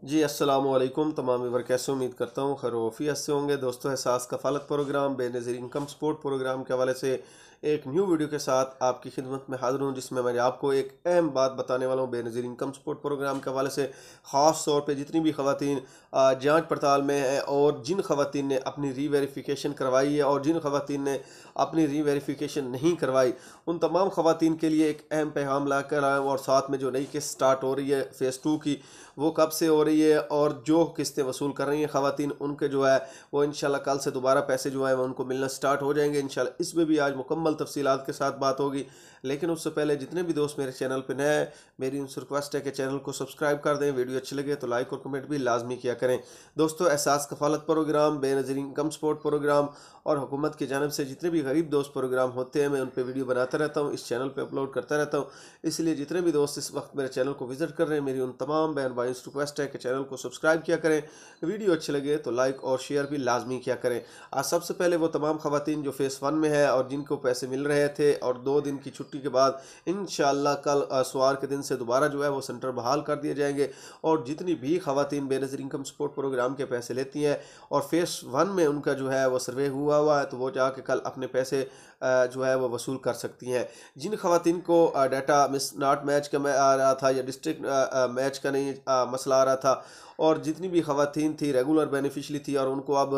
जी अस्सलामु अलैकुम तमाम व्यूअर, कैसे उम्मीद करता हूँ खैर वफ़ियत से होंगे। दोस्तों, Ehsaas Kafalat programme Benazir income support programme के हवाले से एक न्यू वीडियो के साथ आपकी खिदमत में हाज़िर हूँ, जिसमें मैं आपको एक अहम बात बताने वाला हूँ। बेनज़ीर इनकम सपोर्ट प्रोग्राम के हवाले से ख़ास तौर पे जितनी भी ख़वातीन जांच पड़ताल में हैं और जिन ख़वातीन ने अपनी री वेरिफिकेशन करवाई है और जिन ख़वातीन ने अपनी री वेरिफिकेशन नहीं करवाई, उन तमाम ख़वातीन के लिए एक अहम पैगाम ला कर आया हूँ। और साथ में जो नई किस्त स्टार्ट हो रही है फ़ेज़ 2 की, वो कब से हो रही है और जो किस्तें वसूल कर रही हैं ख़वातीन, उनके जो है वो इंशाल्लाह कल से दोबारा पैसे जो है वो उनको मिलना स्टार्ट हो जाएंगे इंशाल्लाह। इसमें भी आज मुकम्मल तफसीलात के साथ बात होगी। लेकिन उससे पहले जितने भी दोस्त मेरे चैनल पर नए हैं, मेरी उनसे रिक्वेस्ट है कि चैनल को सब्सक्राइब कर दें। वीडियो अच्छी लगे तो लाइक और कमेंट भी लाजमी किया करें। दोस्तों, Ehsaas Kafalat programme Benazir income support programme और हुकूमत की जानिब से जितने भी गरीब दोस्त प्रोग्राम होते हैं, मैं उन पर वीडियो बनाता रहता हूँ, इस चैनल पर अपलोड करता रहता हूँ। इसलिए जितने भी दोस्त इस वक्त मेरे चैनल को विजिट कर रहे हैं, मेरी उन तमाम बहन भाई से रिक्वेस्ट है कि चैनल को सब्सक्राइब किया करें। वीडियो अच्छी लगे तो लाइक और शेयर भी लाजमी किया करें। आज सबसे पहले वो तमाम ख़वातीन जो फ़ेज़ 1 में है और जिनको पैसे मिल रहे थे और 2 दिन की छुट्टी के बाद इंशाअल्लाह कल सोमवार के दिन से दोबारा जो है वो सेंटर बहाल कर दिए जाएंगे। और जितनी भी ख़वातीन बेनज़ीर इनकम सपोर्ट प्रोग्राम के पैसे लेती हैं और फ़ेज़ 1 में उनका जो है वो सर्वे हुआ है, तो वो जाके कल अपने पैसे जो है वो वसूल कर सकती हैं। जिन ख़वातीन को डाटा मिस नॉट मैच का आ रहा था या डिस्ट्रिक्ट मैच का नहीं मसला आ रहा था, और जितनी भी ख़वातीन थी रेगुलर बेनिफिशरी थी और उनको अब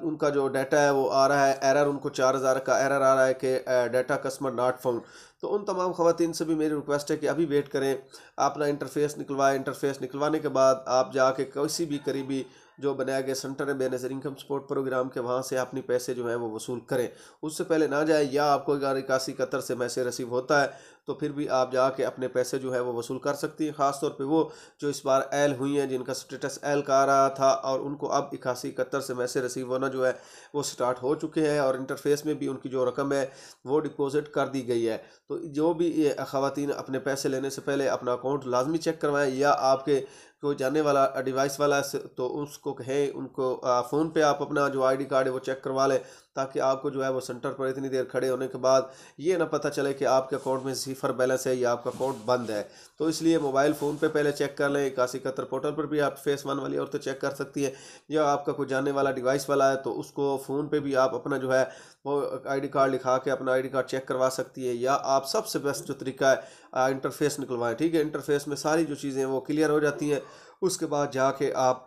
उनका जो डाटा है वो आ रहा है एरर, उनको 4000 का एरर आ रहा है कि डाटा कस्टमर नॉट फाउंड, तो उन तमाम ख़वातीन से भी मेरी रिक्वेस्ट है कि अभी वेट करें, अपना इंटरफेस निकलवाएं। इंटरफेस निकलवाने के बाद आप जाके किसी भी करीबी जो बनाया गया सेंटर है बेनज़ीर इनकम सपोर्ट प्रोग्राम के, वहाँ से अपनी पैसे जो है वो वसूल करें। उससे पहले ना जाए, या आपको अगर 8171 से मैसेज रिसीव होता है तो फिर भी आप जाके अपने पैसे जो है वो वसूल कर सकती हैं। ख़ासतौर पे वो जो इस बार एल हुई हैं, जिनका स्टेटस एल का आ रहा था और उनको अब 8171 से मैसेज रिसीव होना जो है वो स्टार्ट हो चुके हैं और इंटरफेस में भी उनकी जो रकम है वो डिपॉजिट कर दी गई है। तो जो भी ये ख़वातीन अपने पैसे लेने से पहले अपना अकाउंट लाजमी चेक करवाएं, या आपके कोई जानने वाला डिवाइस वाला तो उसको कहें, उनको फ़ोन पे आप अपना जो आईडी कार्ड है वो चेक करवा लें, ताकि आपको जो है वो सेंटर पर इतनी देर खड़े होने के बाद ये ना पता चले कि आपके अकाउंट में ज़ीफ़र बैलेंस है या आपका अकाउंट बंद है। तो इसलिए मोबाइल फ़ोन पे पहले चेक कर लें। 8171 पोर्टल पर भी आप फ़ेज़ 1 वाली औरतें चेक कर सकती हैं, या आपका कोई जानने वाला डिवाइस वाला है तो उसको फ़ोन पे भी आप अपना जो है वो आईडी कार्ड लिखा के अपना आईडी कार्ड चेक करवा सकती है। या आप सबसे बेस्ट जो तरीका है इंटरफेस निकलवाएं। ठीक है, इंटरफेस में सारी जो चीज़ें वो क्लियर हो जाती हैं। उसके बाद जाके आप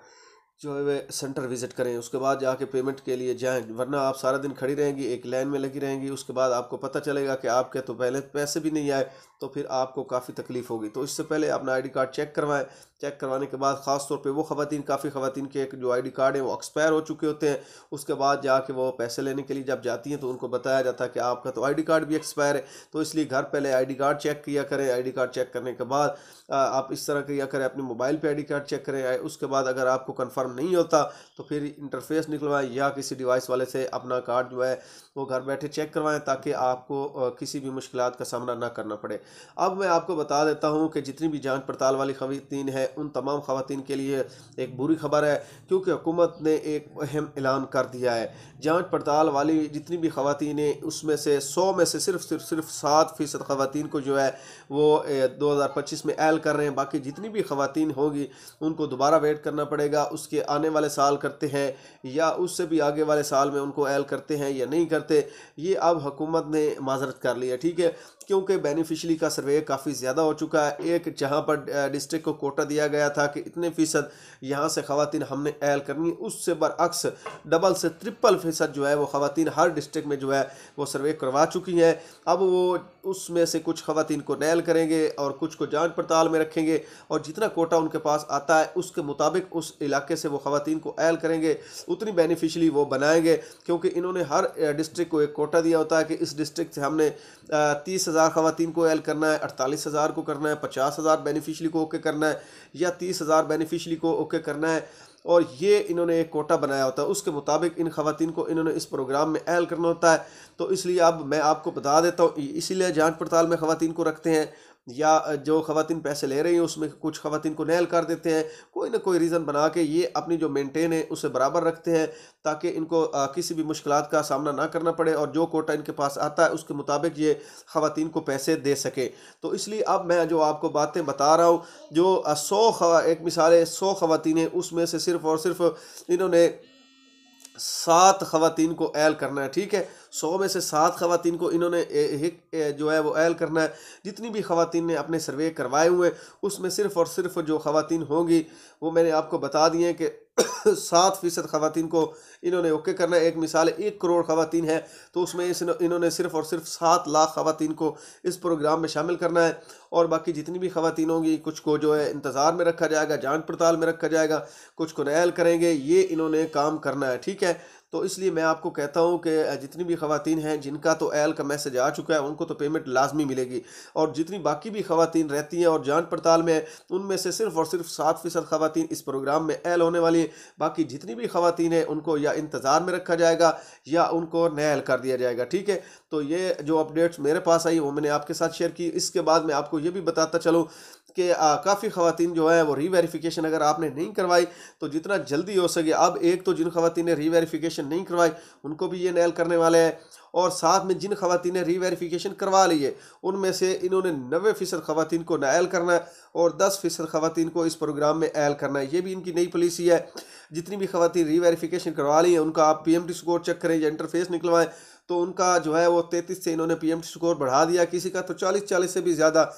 जो है वे सेंटर विज़िट करें, उसके बाद जाके पेमेंट के लिए जाएं, वरना आप सारा दिन खड़ी रहेंगी, एक लाइन में लगी रहेंगी। उसके बाद आपको पता चलेगा कि आपके तो पहले पैसे भी नहीं आए, तो फिर आपको काफ़ी तकलीफ होगी। तो इससे पहले अपना आईडी कार्ड चेक करवाएं। चेक करवाने के बाद ख़ास तौर पे वो ख़वातीन, काफ़ी ख़वातीन के जो आईडी कार्ड है वो एक्सपायर हो चुके होते हैं, उसके बाद जाके वो पैसे लेने के लिए जब जाती हैं तो उनको बताया जाता है कि आपका तो आईडी कार्ड भी एक्सपायर है। तो इसलिए घर पहले आईडी कार्ड चेक किया करें। आईडी कार्ड चेक करने के बाद आप इस तरह किया करें, अपने मोबाइल पे आईडी कार्ड चेक करें। उसके बाद अगर आपको कंफर्म नहीं होता तो फिर इंटरफेस निकलवाएं या किसी डिवाइस वाले से अपना कार्ड जो है वो घर बैठे चेक करवाएं, ताकि आपको किसी भी मुश्किलात का सामना ना करना पड़े। अब मैं आपको बता देता हूं कि जितनी भी जांच पड़ताल वाली ख़वातीन हैं, उन तमाम ख़वातीन के लिए एक बुरी खबर है, क्योंकि हुकूमत ने एक अहम ऐलान कर दिया है। जांच पड़ताल वाली जितनी भी ख़वातीन हैं, उसमें से 100 में से सिर्फ 7% ख़वातीन को जो है वो 2025 में ऐल कर रहे हैं। बाकी जितनी भी ख़वातीन होगी उनको दोबारा वेट करना पड़ेगा, उसके आने वाले साल करते हैं या उससे भी आगे वाले साल में उनको ऐल करते हैं या नहीं करते, ये अब हुकूमत ने माजरत कर लिया। ठीक है, क्योंकि बेनिफिशरी का सर्वे काफ़ी ज़्यादा हो चुका है। एक जहाँ पर डिस्ट्रिक्ट को कोटा दिया गया था कि इतने फ़ीसद यहाँ से ख़वातीन हमने ऐल करनी, उससे बरअक्स डबल से ट्रिपल फ़ीसद जो है वो ख़वातीन हर डिस्ट्रिक्ट में जो है वो सर्वे करवा चुकी हैं। अब वो उसमें से कुछ ख़वातीन को नैल करेंगे और कुछ को जांच पड़ताल में रखेंगे, और जितना कोटा उनके पास आता है उसके मुताबिक उस इलाके से वो ख़वातीन को ऐल करेंगे, उतनी बेनिफिशरी वो बनाएंगे। क्योंकि इन्होंने हर डिस्ट्रिक्ट को एक कोटा दिया होता है कि इस डिस्ट्रिक्ट से हमने 30,000 ख़वातीन को ऐल करना है, 48,000 को करना है, 50,000 बेनिफिशरी को ओके करना है, या 30,000 बेनिफिशरी को ओके करना है। और ये इन्होंने एक कोटा बनाया होता है, उसके मुताबिक इन ख़वातीन को इन्होंने इस प्रोग्राम में ऐल करना होता है। तो इसलिए अब मैं आपको बता देता हूँ, इसीलिए जांच पड़ताल में ख़वातीन को रखते हैं। या जो ख़वातीन पैसे ले रही हैं उसमें कुछ ख़वातीन को नहल कर देते हैं, कोई ना कोई रीज़न बना के ये अपनी जो मेंटेन है उसे बराबर रखते हैं ताकि इनको किसी भी मुश्किलात का सामना ना करना पड़े और जो कोटा इनके पास आता है उसके मुताबिक ये ख़वातीन को पैसे दे सके। तो इसलिए अब मैं जो आपको बातें बता रहा हूँ, जो एक मिसाल है 100 ख़वातीन है उसमें से सिर्फ़ और सिर्फ इन्होंने 7 ख़वातीन को ऐल करना है, ठीक है। 100 में से 7 ख़वातीन को इन्होंने जो है वो ऐल करना है। जितनी भी ख़वातीन ने अपने सर्वे करवाए हुए हैं उसमें सिर्फ़ और सिर्फ जो ख़वातीन होंगी वो मैंने आपको बता दिए हैं कि 7% ख़वातीन को इन्होंने ओके करना है। एक मिसाल 1 करोड़ ख़वातीन है तो उसमें इन्होंने सिर्फ़ और सिर्फ 7 लाख ख़वातीन को इस प्रोग्राम में शामिल करना है और बाकी जितनी भी ख़वातीन होंगी कुछ को जो है इंतज़ार में रखा जाएगा, जांच पड़ताल में रखा जाएगा, कुछ को नहल करेंगे, ये इन्होंने काम करना है, ठीक है। तो इसलिए मैं आपको कहता हूँ कि जितनी भी ख़वातीन हैं जिनका तो ऐल का मैसेज आ चुका है उनको तो पेमेंट लाजमी मिलेगी और जितनी बाकी भी ख़वातीन रहती हैं और जांच पड़ताल में उनमें से सिर्फ़ और सिर्फ 7% ख़वातीन इस प्रोग्राम में ऐल होने वाली हैं। बाकी जितनी भी ख़वातीन हैं उनको या इंतज़ार में रखा जाएगा या उनको नहल कर दिया जाएगा, ठीक है। तो ये जो अपडेट्स मेरे पास आई वो मैंने आपके साथ शेयर की। इसके बाद मैं आपको ये भी बताता चलूँ कि काफ़ी ख़वातीन जो है वो रीवेरिफिकेशन अगर आपने नहीं करवाई तो जितना जल्दी हो सके, अब एक तो जिन ख़वातीन ने रीवेरिफिकेशन नहीं करवाई उनको भी ये नहल करने वाले हैं और साथ में जिन ख़वातीन ने रीवेरिफिकेशन करवा ली है उनमें से इन्होंने 90% ख़वातीन को नहल करना है और 10% ख़वातीन को इस प्रोग्राम में ऐल करना है। ये भी इनकी नई पॉलिसी है। जितनी भी ख़वातीन रीवेरिफिकेशन करवा ली है उनका आप PMT स्कोर चेक करें या इंटरफेस निकलवाएं तो उनका जो है वो 33 से इन्होंने PMT स्कोर बढ़ा दिया, किसी का तो 40 से भी ज़्यादा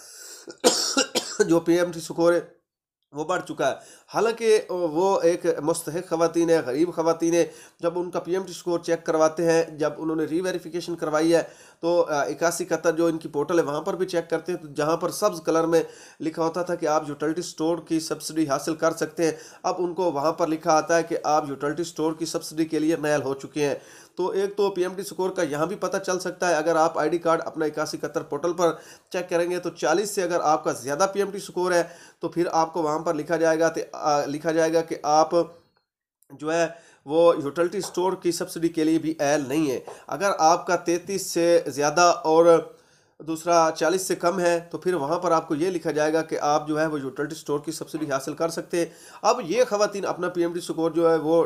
जो PMT स्कोर है वो बढ़ चुका है। हालांकि वो एक मुस्तहिक ख़वातीन है, गरीब ख़वातीन है, जब उनका PMT स्कोर चेक करवाते हैं, जब उन्होंने रीवेरिफिकेशन करवाई है तो 8171 जो इनकी पोर्टल है वहाँ पर भी चेक करते हैं तो जहाँ पर सब्ज़ कलर में लिखा होता था कि आप यूटिलिटी स्टोर की सब्सिडी हासिल कर सकते हैं, अब उनको वहाँ पर लिखा आता है कि आप यूटिलिटी स्टोर की सब्सिडी के लिए नहल हो चुके हैं। तो एक तो PMT स्कोर का यहाँ भी पता चल सकता है। अगर आप ID कार्ड अपना 8171 पोर्टल पर चेक करेंगे तो 40 से अगर आपका ज़्यादा PMT स्कोर है तो फिर आपको वहाँ पर लिखा जाएगा कि आप जो है वो यूटिलिटी स्टोर की सब्सिडी के लिए भी ऐल नहीं है। अगर आपका 33 से ज़्यादा और दूसरा 40 से कम है तो फिर वहाँ पर आपको ये लिखा जाएगा कि आप जो है वो यूटिलिटी स्टोर की सब्सिडी हासिल कर सकते हैं। अब ये ख़वातीन अपना PMT स्कोर जो है वो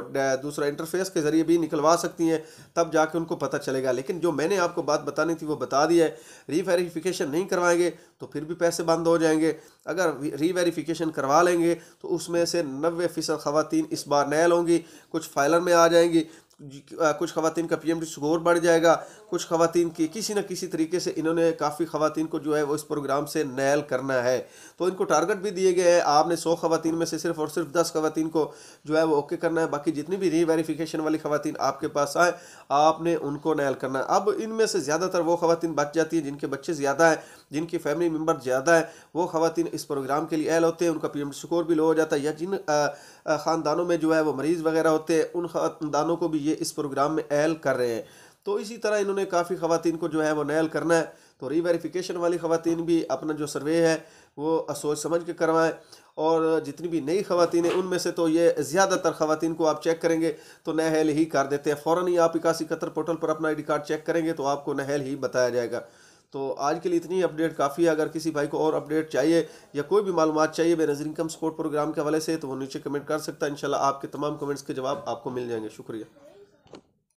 दूसरा इंटरफेस के ज़रिए भी निकलवा सकती हैं, तब जाके उनको पता चलेगा। लेकिन जो मैंने आपको बात बतानी थी वो बता दी है। रीवेरिफिकेशन नहीं करवाएंगे तो फिर भी पैसे बंद हो जाएंगे, अगर रीवेरिफिकेशन करवा लेंगे तो उसमें से 90% ख़वातीन इस बार नहल होंगी, कुछ फाइलर में आ जाएंगी, कुछ ख़वातीन का PMT स्कोर बढ़ जाएगा, कुछ ख़वातीन की किसी न किसी तरीके से इन्होंने काफ़ी ख़वातीन को जो है वो इस प्रोग्राम से नहल करना है। तो इनको टारगेट भी दिए गए हैं, आपने 100 ख़वातीन में से सिर्फ़ और सिर्फ 10 ख़वातीन को जो है वो ओके करना है, बाकी जितनी भी रीवेरिफिकेशन वाली ख़वातीन आपके पास आए आपने उनको नहल करना है। अब इनमें से ज़्यादातर वो ख़वातीन बच जाती हैं जिनके बच्चे ज़्यादा हैं, जिनकी फैमिली मेम्बर ज़्यादा है, वो ख़वातीन इस प्रोग्राम के लिए ऐल होते हैं, उनका PMT स्कोर भी लो हो जाता है, या जिन ख़ानदानों में जो है वो मरीज़ वगैरह होते हैं उन ख़ानदानों को भी ये इस प्रोग्राम में ऐल कर रहे हैं। तो इसी तरह इन्होंने काफ़ी ख़वातीन को जो है वो नहल करना है। तो रीवेरिफिकेशन वाली ख़वातीन भी अपना जो सर्वे है वो सोच समझ के करवाएं और जितनी भी नई ख़वातीन हैं उनमें से तो ये ज़्यादातर ख़वातीन को आप चेक करेंगे तो नहल ही कर देते हैं। फ़ौरन ही आप 8171 पोर्टल पर अपना ID कार्ड चेक करेंगे तो आपको नहल ही बताया जाएगा। तो आज के लिए इतनी अपडेट काफ़ी है। अगर किसी भाई को और अपडेट चाहिए या कोई भी मालूमात चाहिए बेनज़ीर इनकम सपोर्ट प्रोग्राम के हवाले से तो वो नीचे कमेंट कर सकता है। इंशाल्लाह आपके तमाम कमेंट्स के जवाब आपको मिल जाएंगे। शुक्रिया।